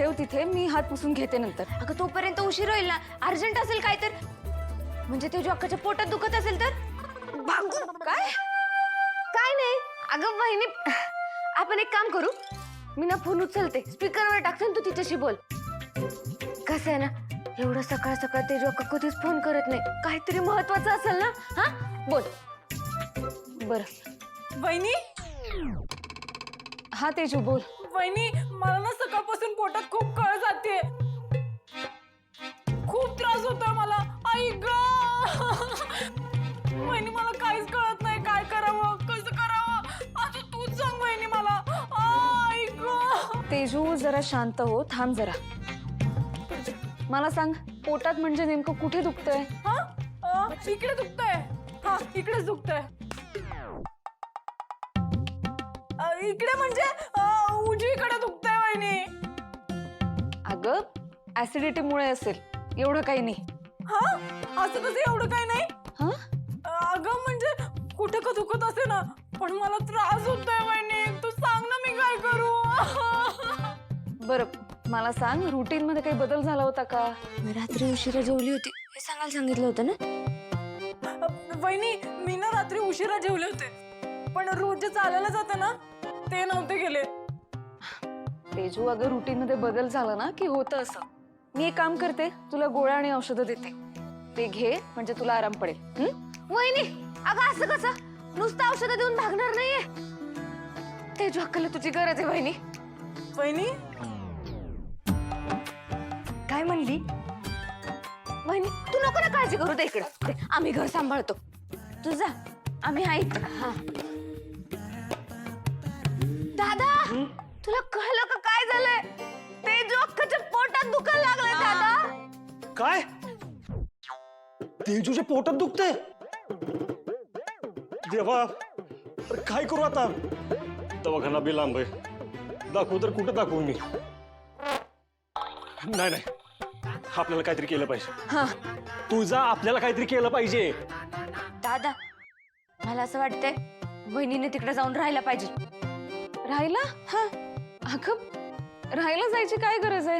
ठेव तिथे, मी हात पुसून घेते नंतर. अगं तोपर्यंत उशीर होईल ना, अर्जंट असेल काय तर. म्हणजे तेजू अक्काच्या पोटात दुखत असेल तर भागू. काय काय नाही अगं बहिणी, आपण एक काम करू, मी ना फोन उचलते, स्पीकरवर टाकते, तू तिच्याशी बोल. कसं आहे ना, एवढं सकाळ सकाळ तेजू अक्का कधीच फोन करत नाही, काहीतरी महत्वाचं असेल ना. हा बोल. बरं वहिनी हा तेजू बोल. वहिनी, मला ना सकाळपासून पोटात खूप कळ जाते, खूप त्रास होतोय मला. आई ग वहिनी, मला काहीच कळत नाही, काय करावं कसं करावं, आता तूच सांग वहिनी मला. आई ग. तेजू जरा शांत हो, थांब जरा. मला सांग, पोटात म्हणजे नेमकं कुठे दुखतंय? हा इकडे दुखतंय. हा इकडेच दुखतंय. इकडे म्हणजे उजवीकडे दुखतंय वहिनी. अगं ऍसिडिटीमुळे असेल, एवढं काही नाही. हा असं कसं एवढं काही नाही. हा अगं म्हणजे कुठे का दुखत असे ना, पण मला त्रास होतोय वहिनी, तू सांग ना मी काय करू. बरं मला सांग, रुटीन मध्ये काही बदल झाला होता का? मी रात्री उशिरा जेवली होती हे सांगायला सांगितलं होतं ना. वहिनी, मी ना रात्री उशिरा जेवले होते, पण रोज जे चालायला जातं ना ते नव्हते गेले. तेजू अगं रुटीन मध्ये बदल झाला ना की होतं असं. मी एक काम करते, तुला गोळ्या आणि औषधं देते, ते घे म्हणजे तुला आराम पडेल. वहिनी अगं असं कसं, नुसतं औषधं देऊन भागणार नाहीये. तेजू अक्काला तुझी गरज आहे वहिनी. वहिनी काय म्हणली? वहिनी तू नको ना काळजी करू, दे इकडं, आम्ही घर सांभाळतो, तुझा आम्ही आहेत. हा दादा, तुला कळलं का काय झालंय? तेजू अक्काच्या पोटात दुखायला लागलंय दादा. काय? तेजूच्या पोटात दुखतंय? देवा, अरे काय करू आता? दवाखाना बी लांब आहे, दाखवू तर कुठं दाखवू मी? नाही नाही, आपल्याला काहीतरी केलं पाहिजे. हा तुझा आपल्याला काहीतरी केलं पाहिजे. दादा मला असं वाटतंय वहिनीने तिकडे जाऊन राहायला पाहिजे. राहिला? हा अगं राहायला जायची काय गरज आहे?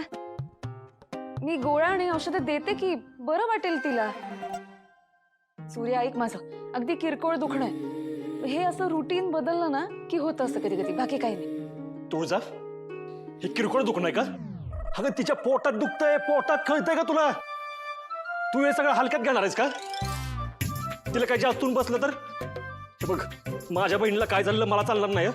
मी गोळ्या आणि औषधं देते की, बरं वाटेल तिला. सूर्य ऐक माझं, अगदी किरकोळ दुखणं आहे, हे असं रुटीन बदललं ना की होतं असं कधी कधी, बाकी काही नाही. तुळजा, हे किरकोळ दुखणं आहे का? अगं तिच्या पोटात दुखतंय, पोटात कळतंय का तुला? तू हे सगळं हलक्यात घेणार आहेस का? तिला काय जास्तून बसलं तर? हे बघ, माझ्या बहिणीला काय झालं मला चालणार नाही.